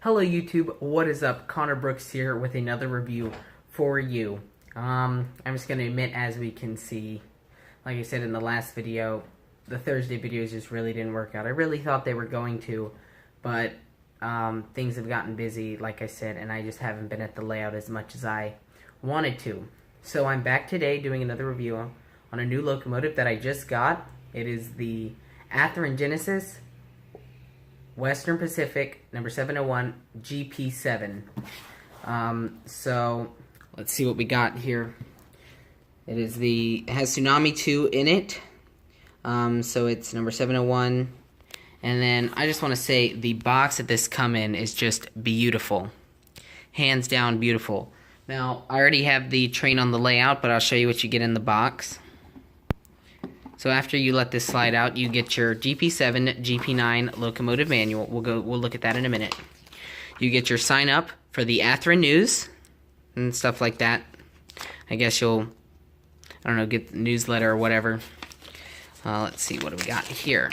Hello YouTube, what is up? Connor Brooks here with another review for you. I'm just going to admit, as we can see, like I said in the last video, the Thursday videos just really didn't work out. I really thought they were going to, but things have gotten busy, like I said, and I just haven't been at the layout as much as I wanted to. So I'm back today doing another review on a new locomotive that I just got. It is the Athearn Genesis Western Pacific number 701 GP7. So let's see what we got here. It has Tsunami 2 in it. So it's number 701. And then I just want to say the box that this come in is just beautiful. Hands down beautiful. Now, I already have the train on the layout, but I'll show you what you get in the box. So after you let this slide out, you get your GP7, GP9 locomotive manual. We'll look at that in a minute. You get your sign up for the Athearn news and stuff like that. I guess you'll, I don't know, get the newsletter or whatever. Let's see, what do we got here?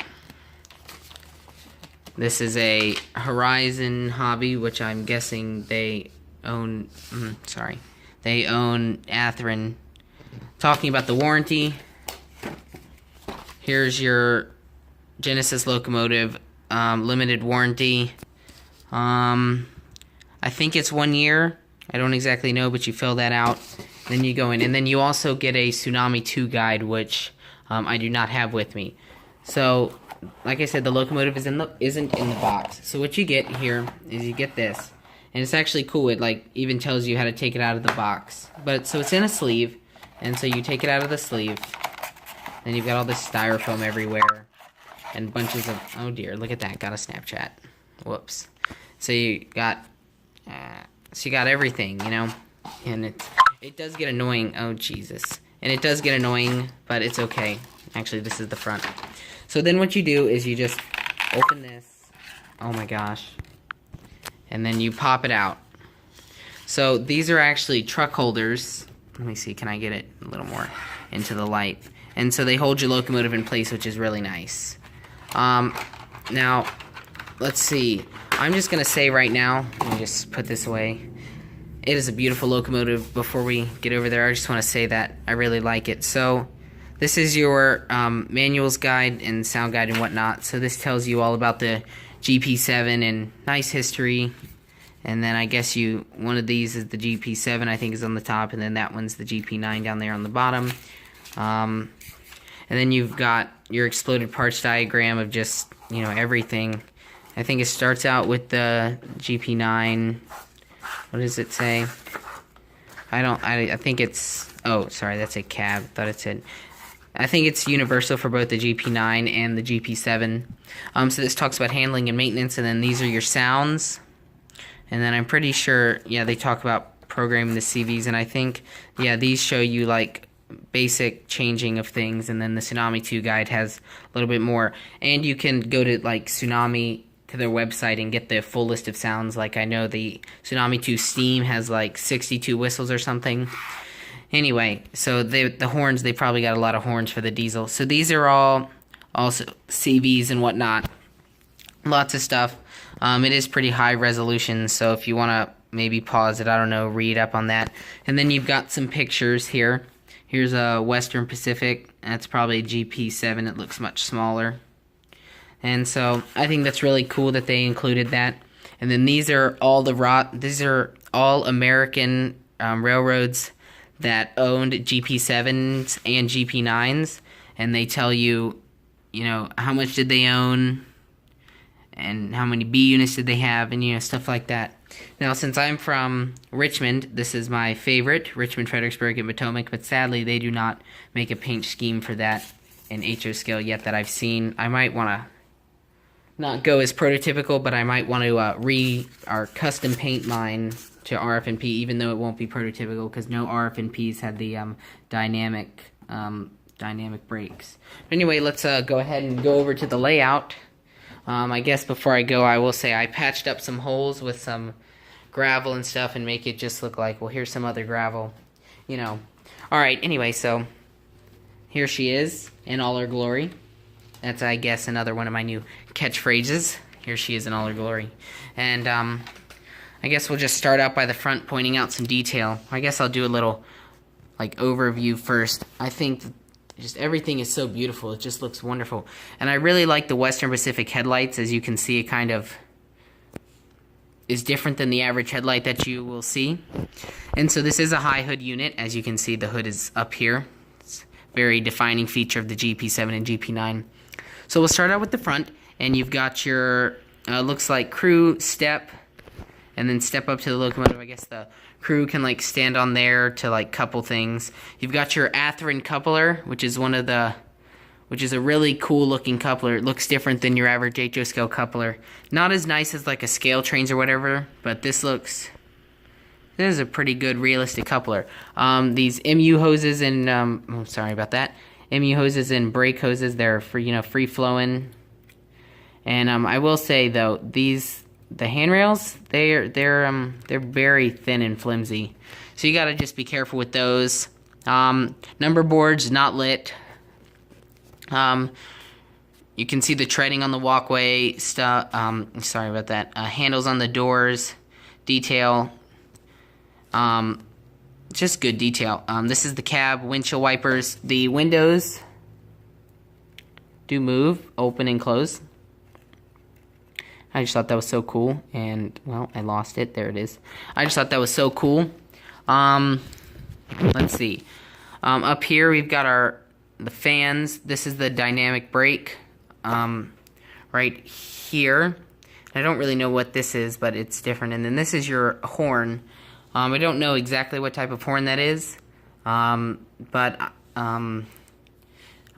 This is a Horizon hobby, which I'm guessing they own. They own Athearn. Talking about the warranty. Here's your Genesis locomotive limited warranty. I think it's 1 year. I don't exactly know, but you fill that out. Then you go in, and then you also get a Tsunami 2 guide, which I do not have with me. So, like I said, the locomotive isn't in the box. So what you get here is you get this, and it's actually cool. It even tells you how to take it out of the box. But so it's in a sleeve, and so you take it out of the sleeve. Then you've got all this styrofoam everywhere, and bunches of, oh dear, look at that, got a Snapchat. Whoops. So you got everything, you know, and it does get annoying. Oh Jesus, and it does get annoying, but it's okay. Actually, this is the front. So then what you do is you just open this. Oh my gosh, and then you pop it out. So these are actually truck holders. Let me see, can I get it a little more into the light? And so they hold your locomotive in place, which is really nice. Now, let's see. I'm just going to say right now, let me just put this away. It is a beautiful locomotive. Before we get over there, I just want to say that I really like it. So, this is your manuals guide and sound guide and whatnot. So this tells you all about the GP7 and nice history. And then I guess one of these is the GP7, I think, is on the top, and then that one's the GP9 down there on the bottom. And then you've got your exploded parts diagram of just, you know, everything. I think it starts out with the GP9. What does it say? I think it's, oh, sorry, that's a cab. Thought it said, I think it's universal for both the GP9 and the GP7. So this talks about handling and maintenance, and then these are your sounds. And then I'm pretty sure, yeah, they talk about programming the CVs, and I think, yeah, these show you, like, basic changing of things, and then the Tsunami 2 guide has a little bit more. And you can go to, like, Tsunami, to their website, and get the full list of sounds. Like, I know the Tsunami 2 Steam has, like, 62 whistles or something. Anyway, so the horns, they probably got a lot of horns for the diesel. So these are all also CVs and whatnot. Lots of stuff. It is pretty high resolution, so if you want to maybe pause it, I don't know, read up on that. And then you've got some pictures here. Here's a Western Pacific. That's probably a GP7. It looks much smaller. And so I think that's really cool that they included that. And then these are all American railroads that owned GP7s and GP9s, and they tell you, you know, how much did they own, and how many B units did they have, and, you know, stuff like that. Now, since I'm from Richmond, this is my favorite, Richmond, Fredericksburg, and Potomac, but sadly they do not make a paint scheme for that in HO scale yet that I've seen. I might want to not go as prototypical, but I might want to custom paint mine to RF&P, even though it won't be prototypical, because no RF&Ps had the dynamic brakes. But anyway, let's go ahead and go over to the layout. I guess before I go, I will say I patched up some holes with some gravel and stuff and make it just look like, well, here's some other gravel, you know. Alright, anyway, so here she is in all her glory. That's, I guess, another one of my new catchphrases. Here she is in all her glory. And I guess we'll just start out by the front, pointing out some detail. I guess I'll do a little like overview first. I think just everything is so beautiful. It just looks wonderful. And I really like the Western Pacific headlights. As you can see, it kind of is different than the average headlight that you will see. And so this is a high hood unit. As you can see, the hood is up here. It's a very defining feature of the GP7 and GP9. So we'll start out with the front, and you've got your, looks like crew step, and then step up to the locomotive. I guess the crew can like stand on there to like couple things. You've got your Athearn coupler, which is a really cool looking coupler. It looks different than your average HO scale coupler. Not as nice as like a scale trains or whatever, but this is a pretty good realistic coupler. These MU hoses and oh, sorry about that. MU hoses and brake hoses, they're for, free flowing. And I will say though, the handrails, they're very thin and flimsy, so you gotta just be careful with those. Number boards not lit. You can see the treading on the walkway stuff. Sorry about that. Handles on the doors, detail. Just good detail. This is the cab, windshield wipers. The windows do move, open and close. I just thought that was so cool, and, well, I lost it. There it is. I just thought that was so cool. Let's see. Up here, we've got the fans. This is the dynamic brake, right here. I don't really know what this is, but it's different. And then this is your horn. I don't know exactly what type of horn that is, but I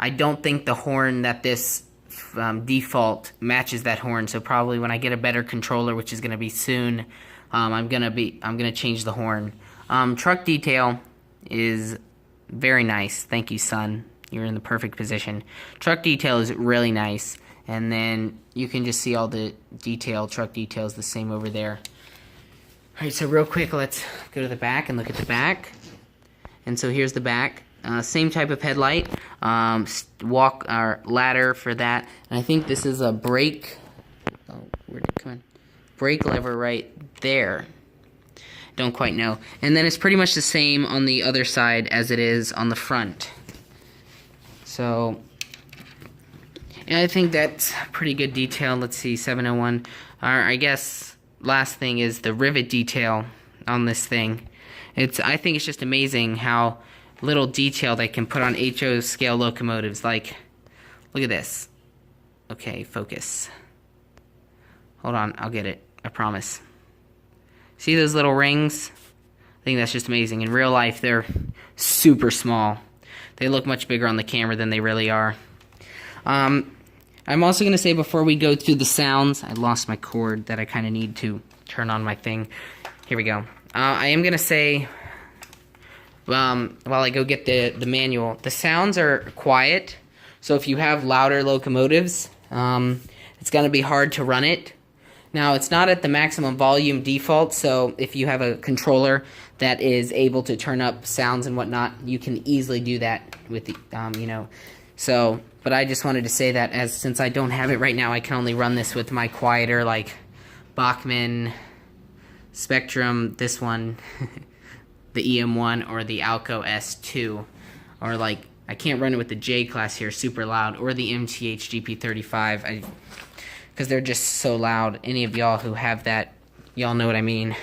don't think the horn that this default matches that horn, so probably when I get a better controller, which is gonna be soon, I'm gonna change the horn. Truck detail is very nice. Thank you, son. You're in the perfect position. Truck detail is really nice, and then you can just see all the detail. Truck detail is the same over there. All right, so real quick, let's go to the back and look at the back. And so here's the back. Same type of headlight, ladder for that, and I think this is a brake. Oh, where did it come in? Brake lever right there. Don't quite know. And then it's pretty much the same on the other side as it is on the front. So, yeah, I think that's pretty good detail. Let's see, 701. I guess last thing is the rivet detail on this thing. I think it's just amazing how little detail they can put on HO scale locomotives. Like, look at this. Okay, focus. Hold on, I'll get it. I promise. See those little rings? I think that's just amazing. In real life, they're super small. They look much bigger on the camera than they really are. I'm also going to say before we go through the sounds, I lost my cord that I kind of need to turn on my thing. Here we go. I am going to say, while I go get the manual, the sounds are quiet, so if you have louder locomotives, it's going to be hard to run it. Now, it's not at the maximum volume default, so if you have a controller that is able to turn up sounds and whatnot, you can easily do that with the, so, but I just wanted to say that since I don't have it right now, I can only run this with my quieter, like, Bachmann, Spectrum, this one, the EM1 or the Alco S2, or like I can't run it with the J class here, super loud, or the MTH GP35, because they're just so loud. Any of y'all who have that, y'all know what I mean.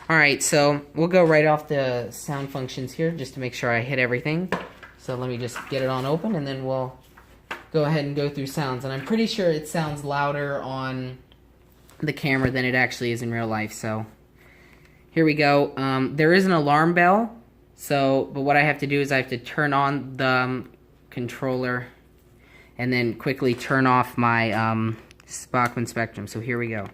Alright, so we'll go right off the sound functions here just to make sure I hit everything. So let me just get it on open, and then we'll go ahead and go through sounds. And I'm pretty sure it sounds louder on the camera than it actually is in real life, so here we go. There is an alarm bell, but what I have to do is I have to turn on the controller and then quickly turn off my Bachmann Spectrum. So here we go.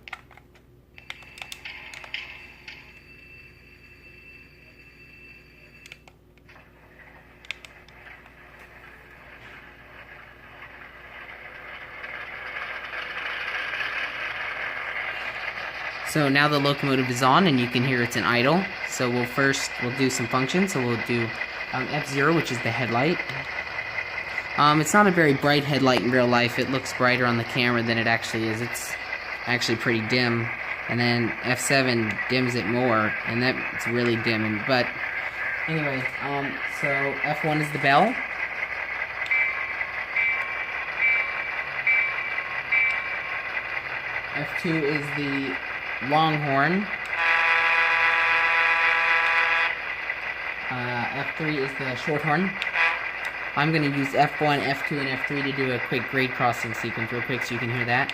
So now the locomotive is on, and you can hear it's an idle. So we'll do some functions. So we'll do F0, which is the headlight. It's not a very bright headlight in real life. It looks brighter on the camera than it actually is. It's actually pretty dim. and then F7 dims it more, and that's really dimming. But anyway, so F1 is the bell. F2 is the long horn. F3 is the short horn. I'm going to use F1, F2, and F3 to do a quick grade crossing sequence real quick so you can hear that.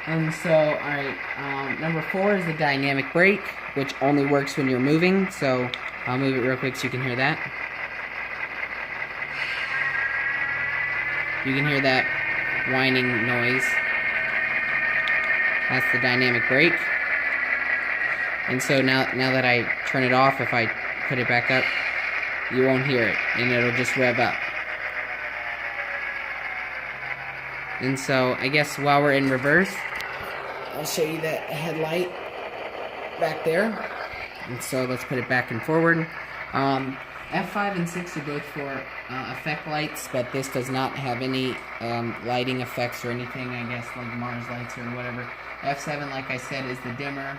And so, alright, number 4 is the dynamic brake, which only works when you're moving, so I'll move it real quick so you can hear that. You can hear that whining noise. That's the dynamic brake. And so now that I turn it off, if I put it back up, you won't hear it, and it'll just rev up. And so, I guess while we're in reverse, I'll show you that headlight back there. And so let's put it back and forward. F5 and 6 are both for effect lights, but this does not have any lighting effects or anything, I guess, like Mars lights or whatever. F7, like I said, is the dimmer.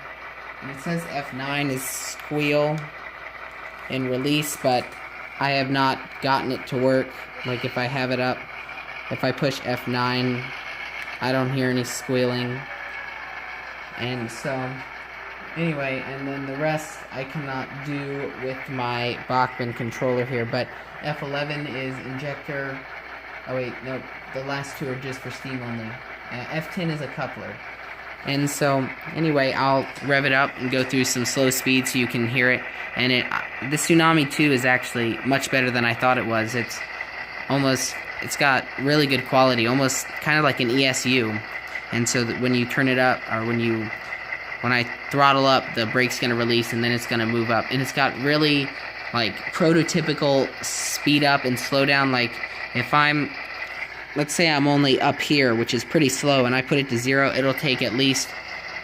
And it says F9 is squeal and release, but I have not gotten it to work. Like if I have it up, if I push F9, I don't hear any squealing. And so, anyway, and then the rest I cannot do with my Bachmann controller here, but F11 is injector. Oh wait, no, the last two are just for steam only. F10 is a coupler. And so, anyway, I'll rev it up and go through some slow speed so you can hear it. And the Tsunami 2 is actually much better than I thought it was. It's got really good quality, almost kind of like an ESU. And so that when you turn it up, or when I throttle up, the brake's going to release and then it's going to move up. And it's got really, like, prototypical speed up and slow down. Like, if let's say I'm only up here, which is pretty slow, and I put it to 0, it'll take at least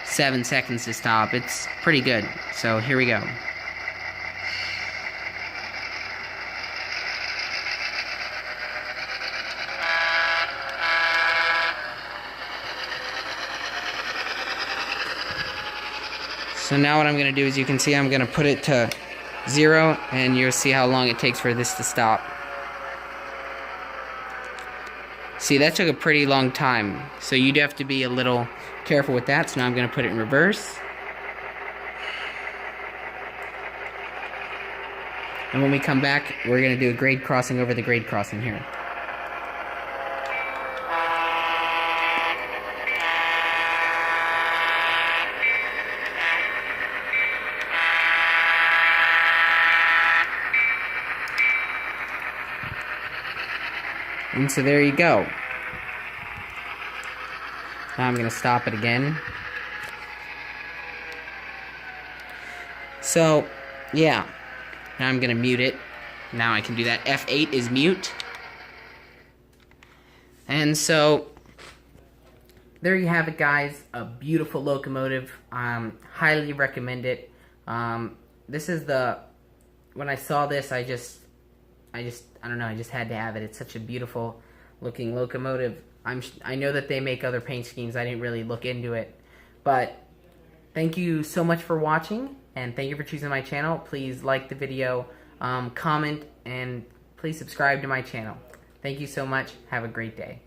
7 seconds to stop. It's pretty good. So, here we go. So now what I'm going to do is, you can see I'm going to put it to 0, and you'll see how long it takes for this to stop. See, that took a pretty long time, so you'd have to be a little careful with that. So now I'm going to put it in reverse. And when we come back, we're going to do a grade crossing over the grade crossing here. And so there you go. Now I'm going to stop it again. So, yeah. Now I'm going to mute it. Now I can do that. F8 is mute. And so, there you have it, guys. A beautiful locomotive. Highly recommend it. This is when I saw this, I don't know, I just had to have it. It's such a beautiful looking locomotive. I know that they make other paint schemes. I didn't really look into it. But thank you so much for watching, and thank you for choosing my channel. Please like the video, comment, and please subscribe to my channel. Thank you so much. Have a great day.